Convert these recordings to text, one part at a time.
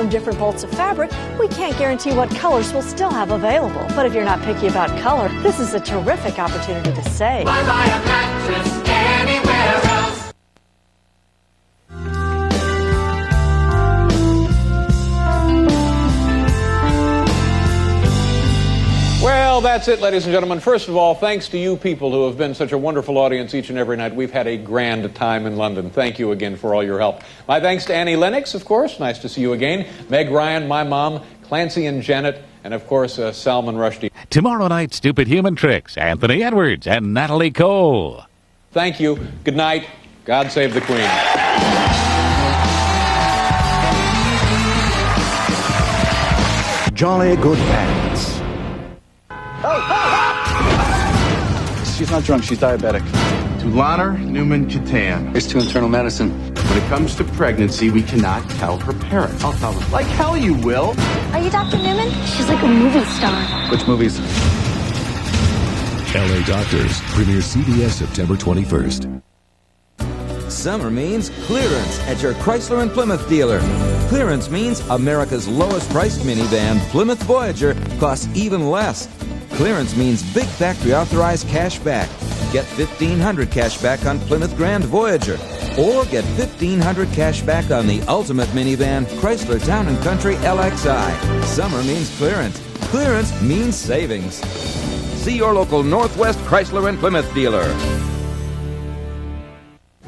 From different bolts of fabric, we can't guarantee what colors we'll still have available. But if you're not picky about color, this is a terrific opportunity to save. Why buy a mattress anywhere else? Well, that's it, ladies and gentlemen. First of all, thanks to you people who have been such a wonderful audience each and every night. We've had a grand time in London. Thank you again for all your help. My thanks to Annie Lennox, of course. Nice to see you again. Meg Ryan, my mom, Clancy and Janet, and of course, Salman Rushdie. Tomorrow night, Stupid Human Tricks, Anthony Edwards and Natalie Cole. Thank you. Good night. God save the Queen. Jolly good pants. She's not drunk, she's diabetic. To Lanner Newman Catan. Here's to internal medicine. When it comes to pregnancy, we cannot tell her parents. I'll tell them. Like hell you will. Are you Dr. Newman? She's like a movie star. Which movies? LA Doctors premieres CBS September 21st. Summer means clearance at your Chrysler and Plymouth dealer. Clearance means America's lowest priced minivan, Plymouth Voyager, costs even less. Clearance means big factory authorized cash back. Get $1,500 cash back on Plymouth Grand Voyager. Or get $1,500 cash back on the ultimate minivan, Chrysler Town & Country LXI. Summer means clearance. Clearance means savings. See your local Northwest Chrysler and Plymouth dealer.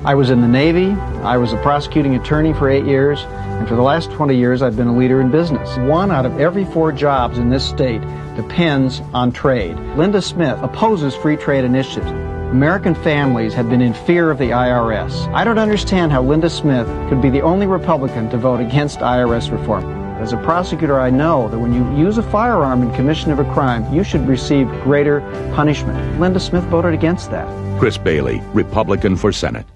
I was in the Navy. I was a prosecuting attorney for 8 years. And for the last 20 years, I've been a leader in business. 1 out of every 4 jobs in this state depends on trade. Linda Smith opposes free trade initiatives. American families have been in fear of the IRS. I don't understand how Linda Smith could be the only Republican to vote against IRS reform. As a prosecutor, I know that when you use a firearm in commission of a crime, you should receive greater punishment. Linda Smith voted against that. Chris Bailey, Republican for Senate.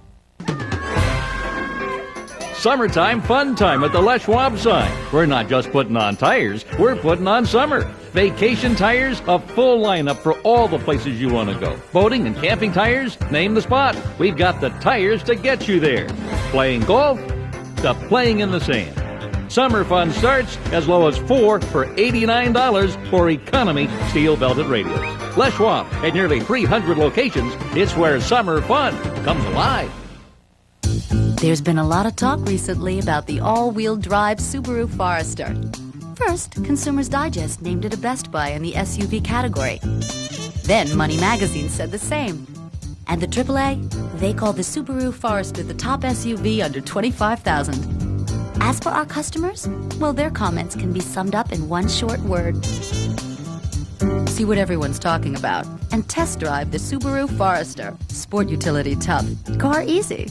Summertime fun time at the Les Schwab sign. We're not just putting on tires, we're putting on summer. Vacation tires, a full lineup for all the places you want to go. Boating and camping tires, name the spot. We've got the tires to get you there. Playing golf to playing in the sand. Summer fun starts as low as 4 for $89 for economy steel belted radios. Les Schwab at nearly 300 locations. It's where summer fun comes alive. There's been a lot of talk recently about the all-wheel drive Subaru Forester. First, Consumer's Digest named it a Best Buy in the SUV category. Then Money Magazine said the same. And the AAA, they called the Subaru Forester the top SUV under $25,000. As for our customers, well, their comments can be summed up in one short word. See what everyone's talking about and test drive the Subaru Forester. Sport utility tough, car easy.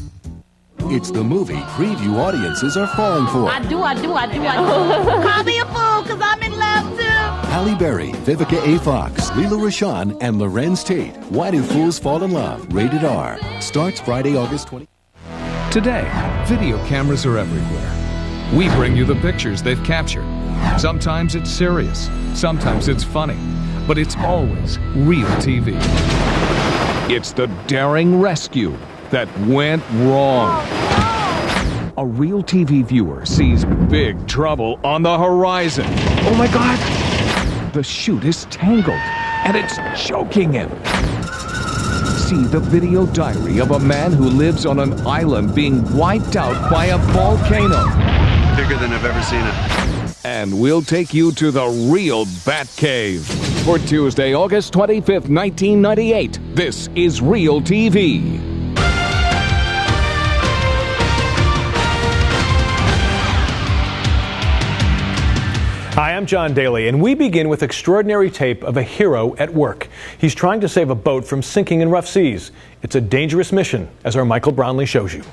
It's the movie preview audiences are falling for. I do. Call me a fool, because I'm in love, too. Halle Berry, Vivica A. Fox, Leela Rashan, and Lorenz Tate. Why Do Fools Fall in Love? Rated R. Starts Friday, August 20. Today, video cameras are everywhere. We bring you the pictures they've captured. Sometimes it's serious, sometimes it's funny, but it's always real TV. It's the daring rescue that went wrong. A real TV viewer sees big trouble on the horizon. Oh my God! The chute is tangled, and it's choking him. See the video diary of a man who lives on an island being wiped out by a volcano. Bigger than I've ever seen it. And we'll take you to the real Bat Cave. For Tuesday, August 25th, 1998, this is Real TV. Hi, I'm John Daly, and we begin with extraordinary tape of a hero at work. He's trying to save a boat from sinking in rough seas. It's a dangerous mission, as our Michael Brownlee shows you.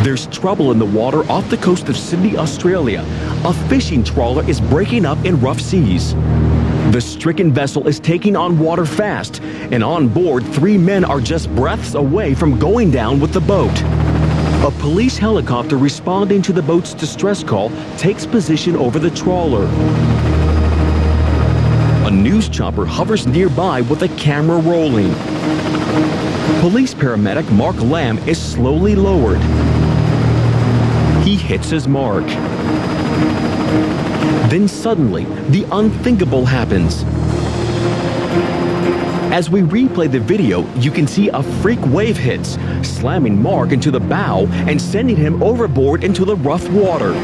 There's trouble in the water off the coast of Sydney, Australia. A fishing trawler is breaking up in rough seas. The stricken vessel is taking on water fast, and on board, 3 men are just breaths away from going down with the boat. A police helicopter responding to the boat's distress call takes position over the trawler. A news chopper hovers nearby with a camera rolling. Police paramedic Mark Lamb is slowly lowered. He hits his mark. Then suddenly, the unthinkable happens. As we replay the video, you can see a freak wave hits, slamming Mark into the bow and sending him overboard into the rough water.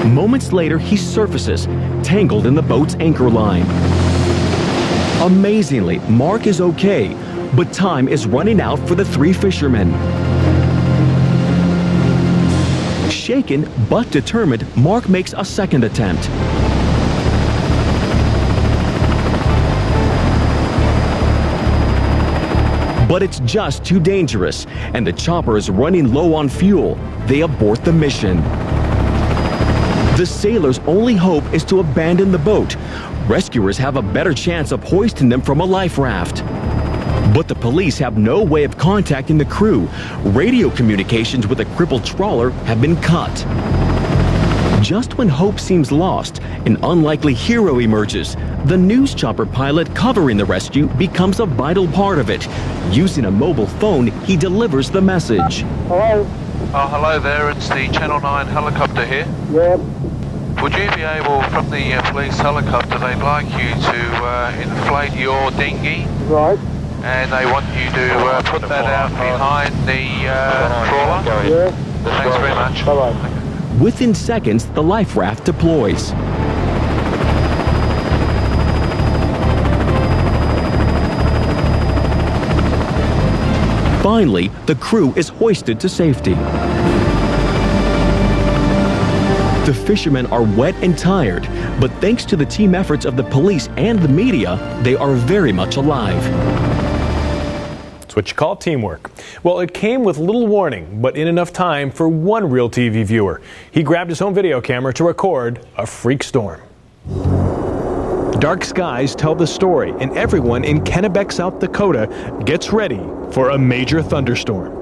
Moments later, he surfaces, tangled in the boat's anchor line. Amazingly, Mark is okay, but time is running out for the three fishermen. Shaken but determined, Mark makes a second attempt. But it's just too dangerous, and the chopper is running low on fuel. They abort the mission. The sailors' only hope is to abandon the boat. Rescuers have a better chance of hoisting them from a life raft. But the police have no way of contacting the crew. Radio communications with a crippled trawler have been cut. Just when hope seems lost, an unlikely hero emerges. The news chopper pilot covering the rescue becomes a vital part of it. Using a mobile phone, he delivers the message. Hello? Oh, hello there. It's the Channel 9 helicopter here. Yeah. Would you be able, from the police helicopter, they'd like you to inflate your dinghy. Right. And they want you to put that out behind the trawler. Yeah. Thanks very much. Bye-bye. Within seconds, the life raft deploys. Finally, the crew is hoisted to safety. The fishermen are wet and tired, but thanks to the team efforts of the police and the media, they are very much alive. That's what you call teamwork. Well, it came with little warning, but in enough time for one real TV viewer. He grabbed his home video camera to record a freak storm. Dark skies tell the story, and everyone in Kennebec, South Dakota gets ready for a major thunderstorm.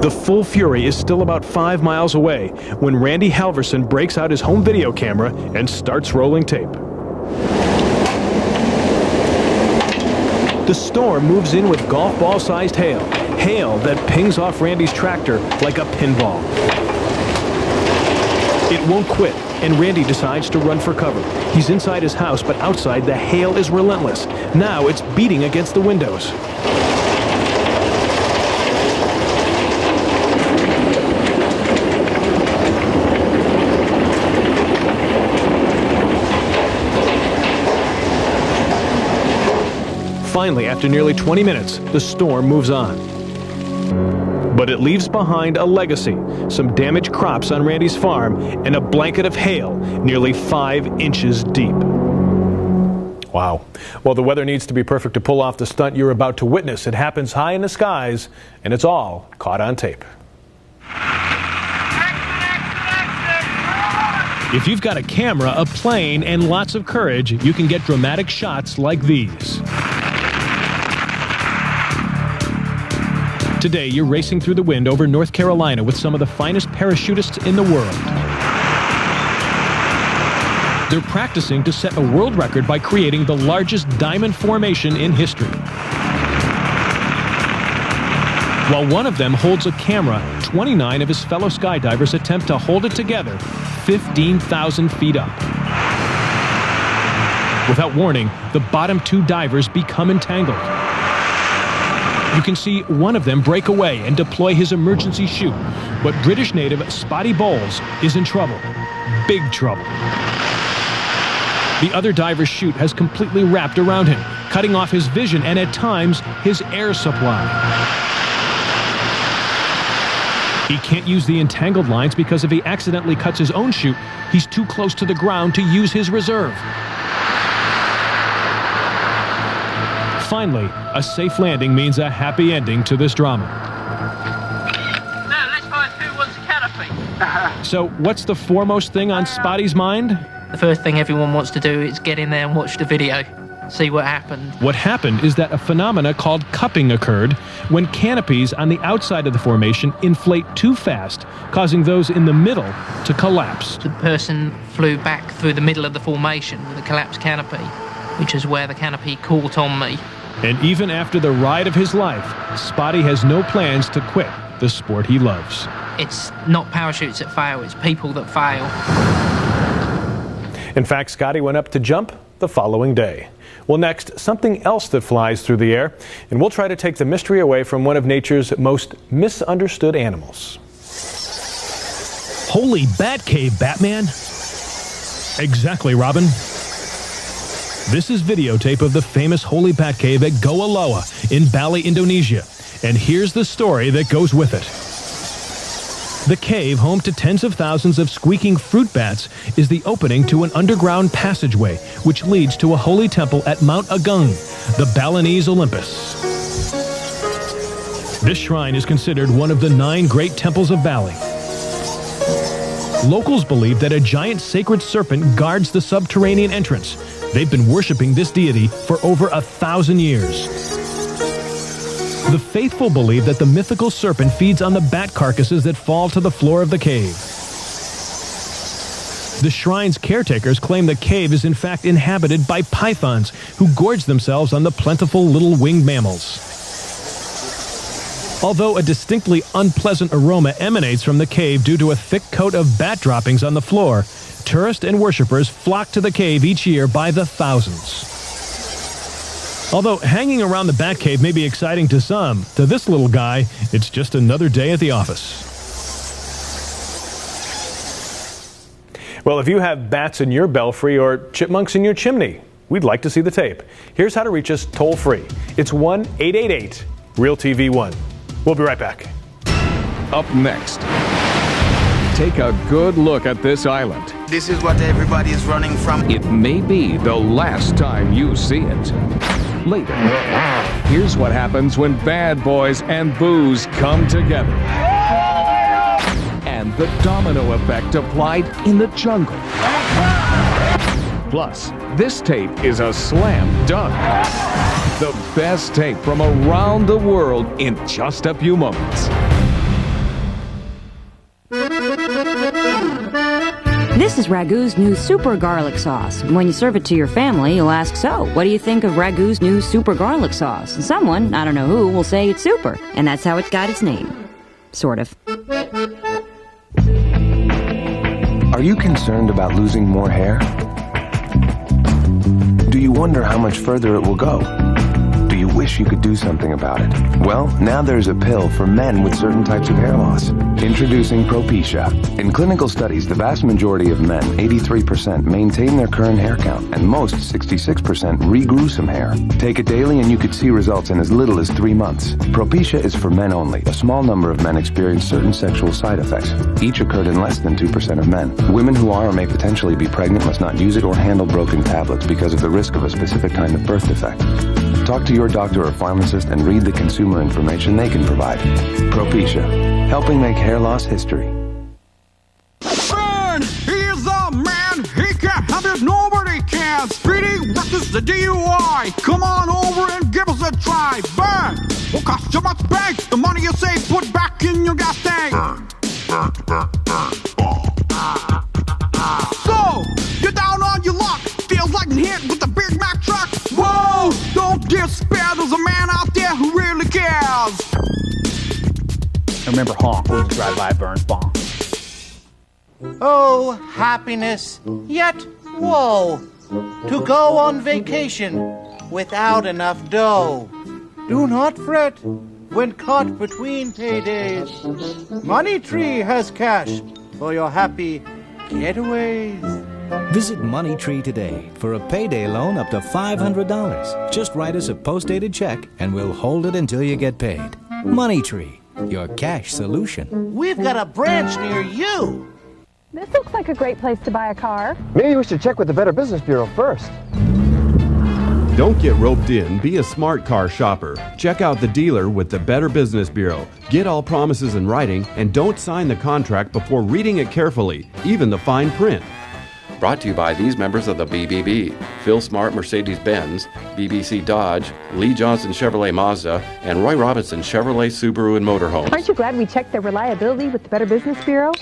The full fury is still about 5 miles away when Randy Halverson breaks out his home video camera and starts rolling tape. The storm moves in with golf ball-sized hail, hail that pings off Randy's tractor like a pinball. It won't quit, and Randy decides to run for cover. He's inside his house, but outside the hail is relentless. Now it's beating against the windows. Finally, after nearly 20 minutes, the storm moves on. But it leaves behind a legacy, some damaged crops on Randy's farm, and a blanket of hail nearly 5 inches deep. Wow. Well, the weather needs to be perfect to pull off the stunt you're about to witness. It happens high in the skies, and it's all caught on tape. If you've got a camera, a plane, and lots of courage, you can get dramatic shots like these. Today, you're racing through the wind over North Carolina with some of the finest parachutists in the world. They're practicing to set a world record by creating the largest diamond formation in history. While one of them holds a camera, 29 of his fellow skydivers attempt to hold it together 15,000 feet up. Without warning, the bottom 2 divers become entangled. You can see one of them break away and deploy his emergency chute, but British native Spotty Bowles is in trouble. Big trouble. The other diver's chute has completely wrapped around him, cutting off his vision and at times his air supply. He can't use the entangled lines because if he accidentally cuts his own chute, he's too close to the ground to use his reserve. Finally, a safe landing means a happy ending to this drama. Now, let's find who wants a canopy. So, what's the foremost thing on Spotty's mind? The first thing everyone wants to do is get in there and watch the video, see what happened. What happened is that a phenomena called cupping occurred when canopies on the outside of the formation inflate too fast, causing those in the middle to collapse. The person flew back through the middle of the formation with a collapsed canopy, which is where the canopy caught on me. And even after the ride of his life, Spotty has no plans to quit the sport he loves. It's not parachutes that fail, it's people that fail. In fact, Scotty went up to jump the following day. Well, next, something else that flies through the air, and we'll try to take the mystery away from one of nature's most misunderstood animals. Holy bat cave, Batman! Exactly, Robin. This is videotape of the famous Holy Bat Cave at Goa Loa in Bali, Indonesia. And here's the story that goes with it. The cave, home to tens of thousands of squeaking fruit bats, is the opening to an underground passageway which leads to a holy temple at Mount Agung, the Balinese Olympus. This shrine is considered one of the 9 great temples of Bali. Locals believe that a giant sacred serpent guards the subterranean entrance. They've been worshiping this deity for over 1,000 years. The faithful believe that the mythical serpent feeds on the bat carcasses that fall to the floor of the cave. The shrine's caretakers claim the cave is in fact inhabited by pythons who gorge themselves on the plentiful little winged mammals. Although a distinctly unpleasant aroma emanates from the cave due to a thick coat of bat droppings on the floor, tourists and worshippers flock to the cave each year by the thousands. Although hanging around the bat cave may be exciting to some, to this little guy, it's just another day at the office. Well, if you have bats in your belfry or chipmunks in your chimney, we'd like to see the tape. Here's how to reach us toll-free. It's 1-888-REAL-TV-1. We'll be right back. Up next, take a good look at this island. This is what everybody is running from. It may be the last time you see it. Later, here's what happens when bad boys and booze come together. And the domino effect applied in the jungle. Plus, this tape is a slam dunk. The best tape from around the world in just a few moments. This is Ragu's new super garlic sauce. When you serve it to your family, you'll ask, so, what do you think of Ragu's new super garlic sauce? And someone, I don't know who, will say it's super. And that's how it got its name. Sort of. Are you concerned about losing more hair? Do you wonder how much further it will go? Do you wish you could do something about it? Well, now there's a pill for men with certain types of hair loss. Introducing Propecia. In clinical studies, the vast majority of men, 83%, maintain their current hair count, and most, 66%, regrew some hair. Take it daily and you could see results in as little as 3 months. Propecia is for men only. A small number of men experience certain sexual side effects. Each occurred in less than 2% of men. Women who are or may potentially be pregnant must not use it or handle broken tablets because of the risk of a specific kind of birth defect. Talk to your doctor or pharmacist and read the consumer information they can provide. Propecia, helping make hair loss history. Burn! He's a man! He can't have it, nobody can! Speeding versus the DUI! Come on over and give us a try! Burn! Won't cost you much bank! The money you save, put back in your gas tank! Burn, burn, burn, burn. So, you're down on your luck! Feels like hit with the Big Mac truck! Whoa! Don't despair, there's a man out there who really cares! Remember, honk when you drive by Burns Bomb. Oh, happiness, yet woe, to go on vacation without enough dough. Do not fret when caught between paydays. Money Tree has cash for your happy getaways. Visit Money Tree today for a payday loan up to $500. Just write us a post-dated check and we'll hold it until you get paid. Money Tree, your cash solution. We've got a branch near you. This looks like a great place to buy a car. Maybe we should check with the Better Business Bureau first. Don't get roped in. Be a smart car shopper. Check out the dealer with the Better Business Bureau. Get all promises in writing and don't sign the contract before reading it carefully, even the fine print. Brought to you by these members of the BBB: Phil Smart Mercedes-Benz, BBC Dodge, Lee Johnson Chevrolet Mazda, and Roy Robinson Chevrolet Subaru and Motorhomes. Aren't you glad we checked their reliability with the Better Business Bureau?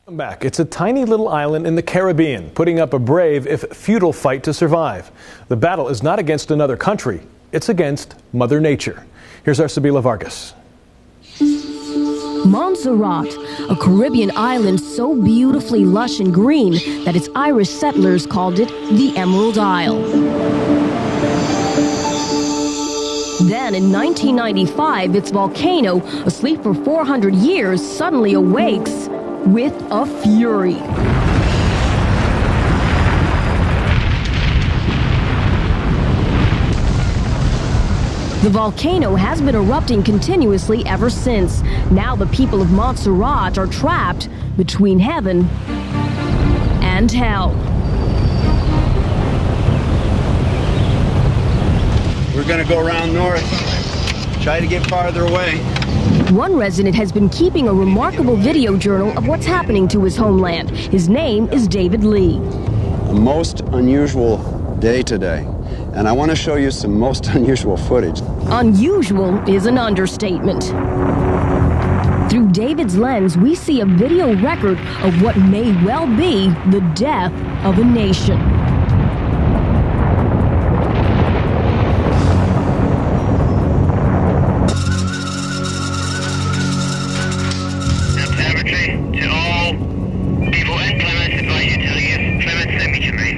Welcome back. It's a tiny little island in the Caribbean, putting up a brave, if futile, fight to survive. The battle is not against another country, it's against Mother Nature. Here's our Sabila Vargas. Montserrat, a Caribbean island so beautifully lush and green that its Irish settlers called it the Emerald Isle. Then in 1995, its volcano, asleep for 400 years, suddenly awakes with a fury. The volcano has been erupting continuously ever since. Now the people of Montserrat are trapped between heaven and hell. We're gonna go around north, try to get farther away. One resident has been keeping a remarkable video journal of what's happening to his homeland. His name is David Lee. A most unusual day today, and I want to show you some most unusual footage. Unusual is an understatement. Through David's lens, we see a video record of what may well be the death of a nation. To all people and Clements, advise you to leave. Clements, send me to me.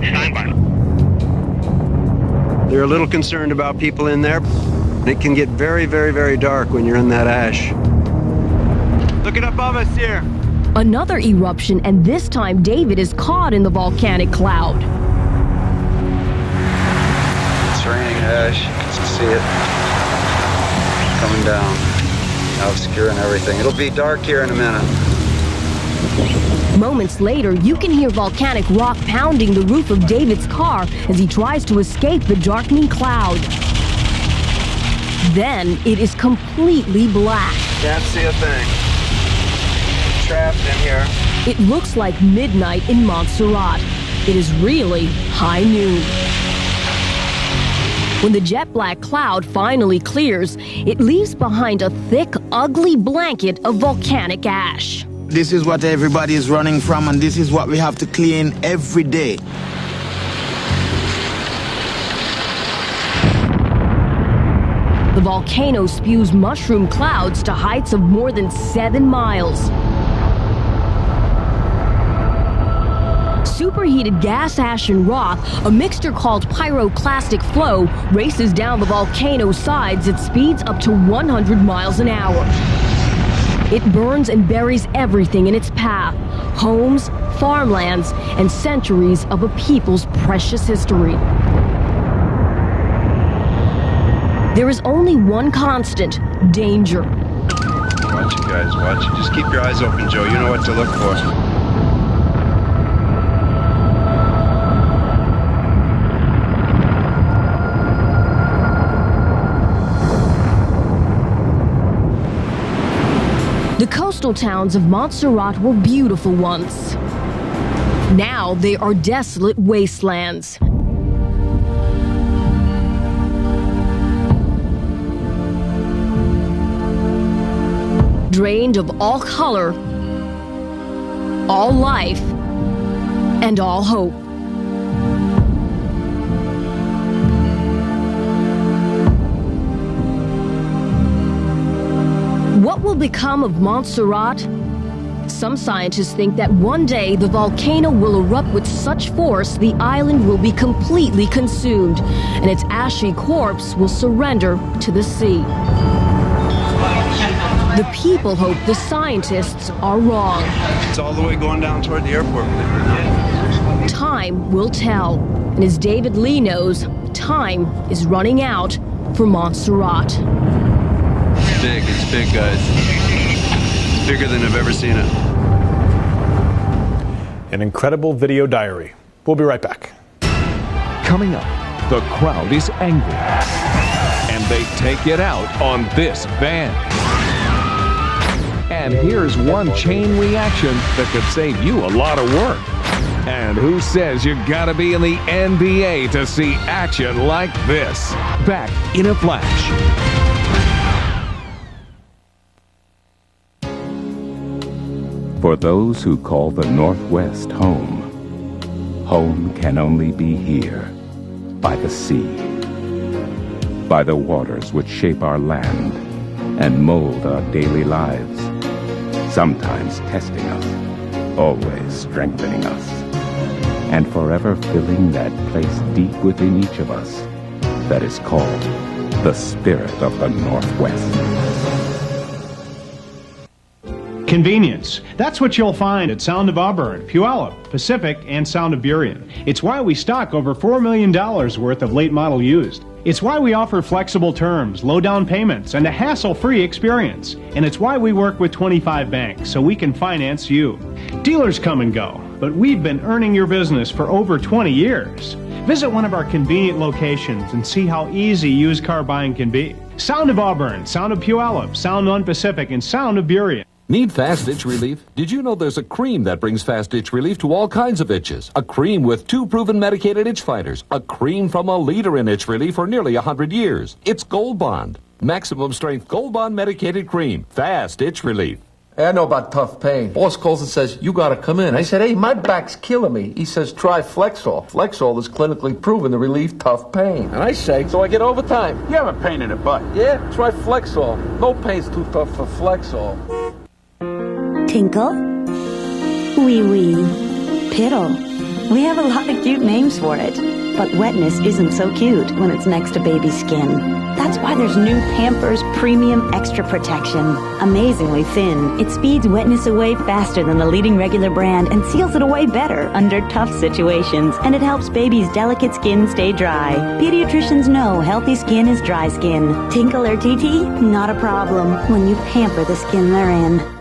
Stand by. They're a little concerned about people in there. It can get very, very, very dark when you're in that ash. Look it above us here. Another eruption, and this time David is caught in the volcanic cloud. It's raining ash. You can see it coming down, obscuring everything. It'll be dark here in a minute. Moments later, you can hear volcanic rock pounding the roof of David's car as he tries to escape the darkening cloud. Then it is completely black. Can't see a thing. Trapped in here. It looks like midnight in Montserrat. It is really high noon. When the jet black cloud finally clears, it leaves behind a thick, ugly blanket of volcanic ash. This is what everybody is running from, and this is what we have to clean every day. The volcano spews mushroom clouds to heights of more than 7 miles. Superheated gas, ash, and rock, a mixture called pyroclastic flow, races down the volcano's sides at speeds up to 100 miles an hour. It burns and buries everything in its path: homes, farmlands, and centuries of a people's precious history. There is only one constant: danger. Watch it, guys, watch it. Just keep your eyes open, Joe. You know what to look for. The coastal towns of Montserrat were beautiful once. Now they are desolate wastelands. Drained of all color, all life, and all hope. What will become of Montserrat? Some scientists think that one day the volcano will erupt with such force the island will be completely consumed, and its ashy corpse will surrender to the sea. The people hope the scientists are wrong. It's all the way going down toward the airport. Time will tell, and as David Lee knows, time is running out for Montserrat. It's big, guys. It's bigger than I've ever seen it. An incredible video diary. We'll be right back. Coming up, the crowd is angry, and they take it out on this van. And here's one chain reaction that could save you a lot of work. And who says you gotta be in the NBA to see action like this? Back in a flash. For those who call the Northwest home, home can only be here, by the sea, by the waters which shape our land and mold our daily lives, sometimes testing us, always strengthening us, and forever filling that place deep within each of us that is called the spirit of the Northwest. Convenience. That's what you'll find at Sound of Auburn, Puyallup, Pacific, and Sound of Burien. It's why we stock over $4 million worth of late model used. It's why we offer flexible terms, low down payments, and a hassle-free experience. And it's why we work with 25 banks, so we can finance you. Dealers come and go, but we've been earning your business for over 20 years. Visit one of our convenient locations and see how easy used car buying can be. Sound of Auburn, Sound of Puyallup, Sound on Pacific, and Sound of Burien. Need fast itch relief? Did you know there's a cream that brings fast itch relief to all kinds of itches? A cream with 2 proven medicated itch fighters. A cream from a leader in itch relief for nearly 100 years. It's Gold Bond. Maximum strength Gold Bond medicated cream. Fast itch relief. Hey, I know about tough pain. Boss calls and says, you gotta come in. I said, hey, my back's killing me. He says, try Flexol. Flexol is clinically proven to relieve tough pain. And I say, so I get overtime. You have a pain in the butt. Yeah, try Flexol. No pain's too tough for Flexol. Tinkle, Wee Wee, Piddle. We have a lot of cute names for it. But wetness isn't so cute when it's next to baby skin. That's why there's new Pampers Premium Extra Protection. Amazingly thin, it speeds wetness away faster than the leading regular brand and seals it away better under tough situations. And it helps baby's delicate skin stay dry. Pediatricians know healthy skin is dry skin. Tinkle or TT? Not a problem when you pamper the skin they're in.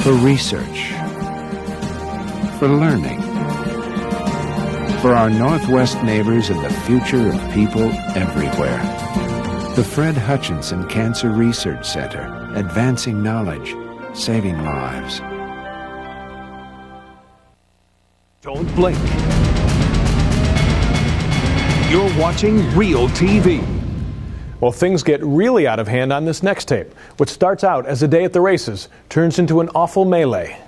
For research, for learning, for our Northwest neighbors and the future of people everywhere. The Fred Hutchinson Cancer Research Center, advancing knowledge, saving lives. Don't blink. You're watching Real TV. Well, things get really out of hand on this next tape. What starts out as a day at the races turns into an awful melee.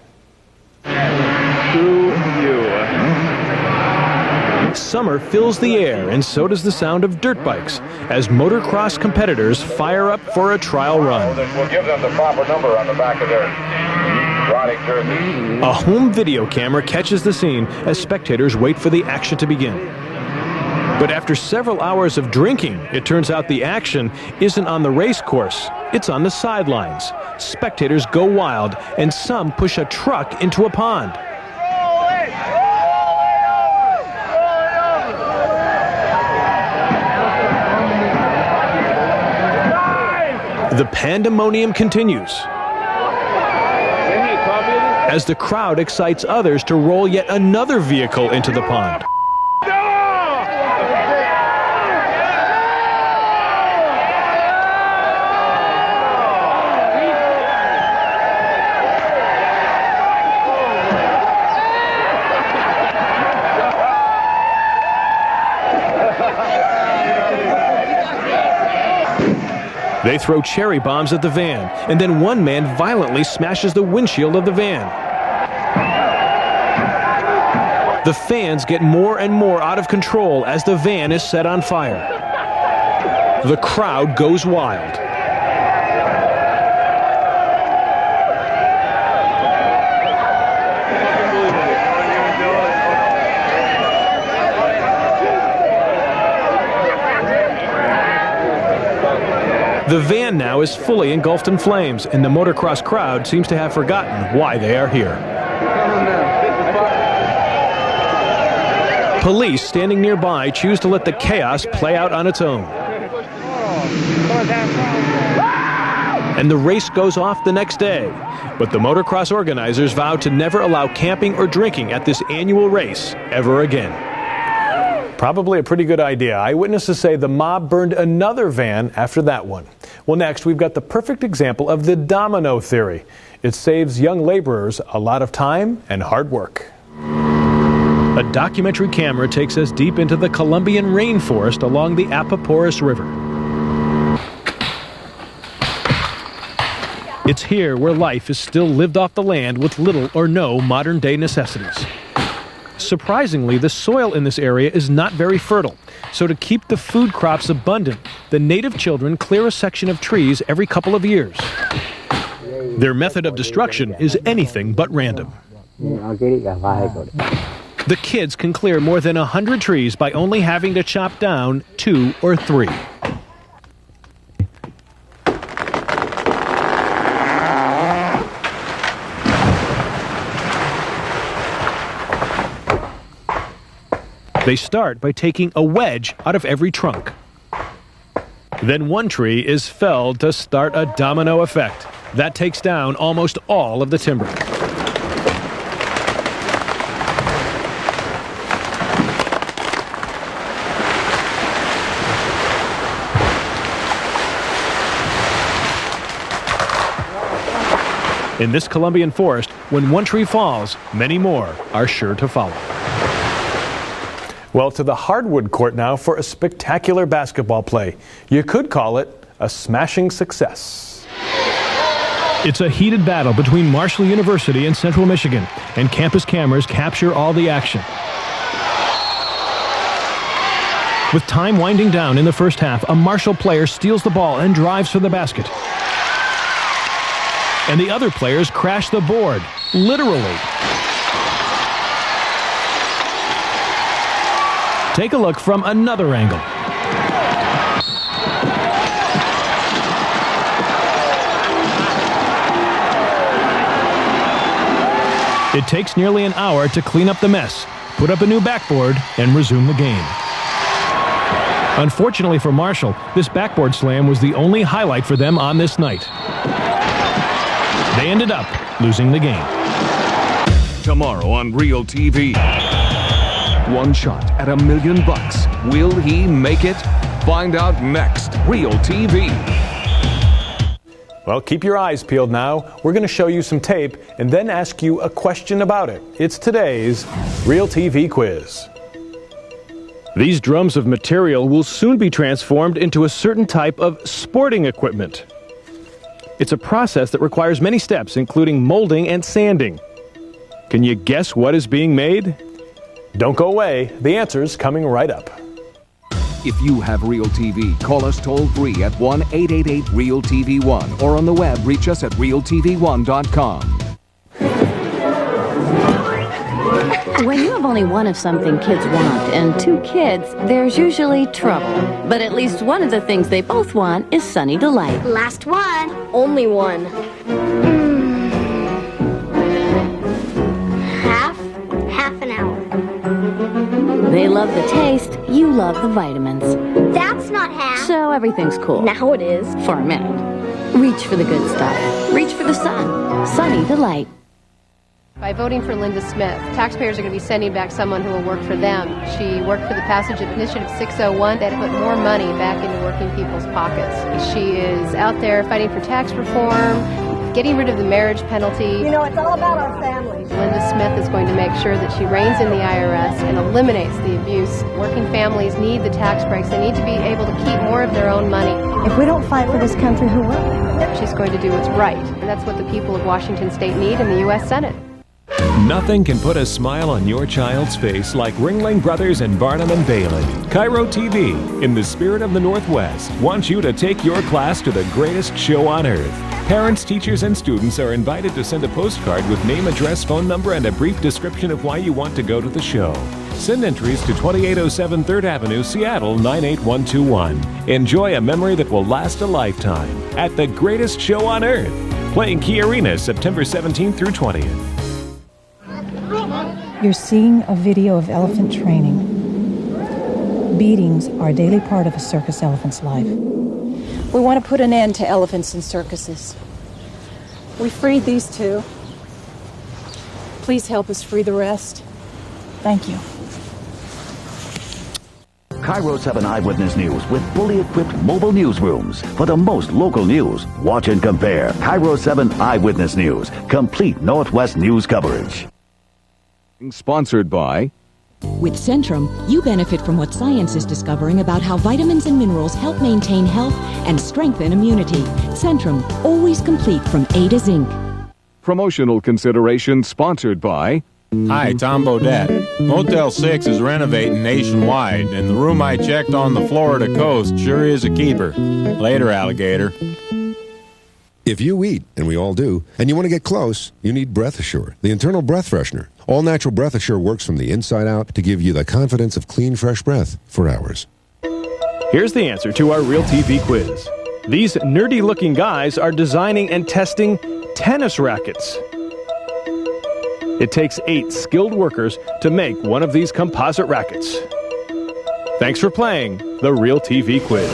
Summer fills the air, and so does the sound of dirt bikes as motocross competitors fire up for a trial run. We'll give them the proper number on the back of their riding jersey. A home video camera catches the scene as spectators wait for the action to begin. But after several hours of drinking, it turns out the action isn't on the race course, it's on the sidelines. Spectators go wild, and some push a truck into a pond. The pandemonium continues as the crowd excites others to roll yet another vehicle into the pond. They throw cherry bombs at the van, and then one man violently smashes the windshield of the van. The fans get more and more out of control as the van is set on fire. The crowd goes wild. The van now is fully engulfed in flames, and the motocross crowd seems to have forgotten why they are here. Police standing nearby choose to let the chaos play out on its own. And the race goes off the next day. But the motocross organizers vow to never allow camping or drinking at this annual race ever again. Probably a pretty good idea. Eyewitnesses say the mob burned another van after that one. Well, next, we've got the perfect example of the domino theory. It saves young laborers a lot of time and hard work. A documentary camera takes us deep into the Colombian rainforest along the Appoporus River. It's here where life is still lived off the land with little or no modern-day necessities. Surprisingly, the soil in this area is not very fertile, so to keep the food crops abundant, the native children clear a section of trees every couple of years. Their method of destruction is anything but random. The kids can clear more than 100 trees by only having to chop down 2 or 3. They start by taking a wedge out of every trunk. Then one tree is felled to start a domino effect. That takes down almost all of the timber. In this Colombian forest, when one tree falls, many more are sure to follow. Well, to the hardwood court now for a spectacular basketball play. You could call it a smashing success. It's a heated battle between Marshall University and Central Michigan, and campus cameras capture all the action. With time winding down in the first half, a Marshall player steals the ball and drives for the basket. And the other players crash the board, literally. Take a look from another angle. It takes nearly an hour to clean up the mess, put up a new backboard, and resume the game. Unfortunately for Marshall, this backboard slam was the only highlight for them on this night. They ended up losing the game. Tomorrow on Real TV. One shot at $1 million. Will he make it? Find out next. Real TV. Well, keep your eyes peeled now. We're going to show you some tape and then ask you a question about it. It's today's Real TV quiz. These drums of material will soon be transformed into a certain type of sporting equipment. It's a process that requires many steps, including molding and sanding. Can you guess what is being made? Don't go away. The answer's coming right up. If you have Real TV, call us toll-free at 1-888-REAL-TV1 or on the web, reach us at realtv1.com. When you have only one of something kids want and 2 kids, there's usually trouble. But at least one of the things they both want is Sunny Delight. Last one. Only one. Half an hour. They love the taste, you love the vitamins. That's not half. So everything's cool. Now it is. For a minute. Reach for the good stuff. Reach for the sun. Sunny Delight. By voting for Linda Smith, taxpayers are going to be sending back someone who will work for them. She worked for the passage of Initiative 601 that put more money back into working people's pockets. She is out there fighting for tax reform, getting rid of the marriage penalty. You know, it's all about our families. Linda Smith is going to make sure that she reins in the IRS and eliminates the abuse. Working families need the tax breaks. They need to be able to keep more of their own money. If we don't fight for this country, who will? She's going to do what's right. And that's what the people of Washington State need in the U.S. Senate. Nothing can put a smile on your child's face like Ringling Brothers and Barnum and Bailey. KIRO TV, in the spirit of the Northwest, wants you to take your class to the greatest show on earth. Parents, teachers, and students are invited to send a postcard with name, address, phone number, and a brief description of why you want to go to the show. Send entries to 2807 3rd Avenue, Seattle 98121. Enjoy a memory that will last a lifetime at the greatest show on earth. Playing Key Arena September 17th through 20th. You're seeing a video of elephant training. Beatings are a daily part of a circus elephant's life. We want to put an end to elephants in circuses. We freed these 2. Please help us free the rest. Thank you. KIRO 7 Eyewitness News with fully equipped mobile newsrooms for the most local news. Watch and compare. KIRO 7 Eyewitness News. Complete Northwest news coverage. Sponsored by With Centrum, you benefit from what science is discovering about how vitamins and minerals help maintain health and strengthen immunity. Centrum, always complete from A to Zinc. Promotional consideration sponsored by... Hi, Tom Bodette. Motel 6 is renovating nationwide, and the room I checked on the Florida coast sure is a keeper. Later, alligator. If you eat, and we all do, and you want to get close, you need Breath Assure, the internal breath freshener. All-natural Breath Assure works from the inside out to give you the confidence of clean, fresh breath for hours. Here's the answer to our Real TV quiz. These nerdy-looking guys are designing and testing tennis rackets. It takes 8 skilled workers to make one of these composite rackets. Thanks for playing the Real TV quiz.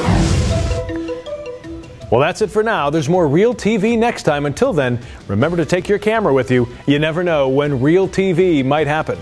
Well, that's it for now. There's more Real TV next time. Until then, remember to take your camera with you. You never know when Real TV might happen.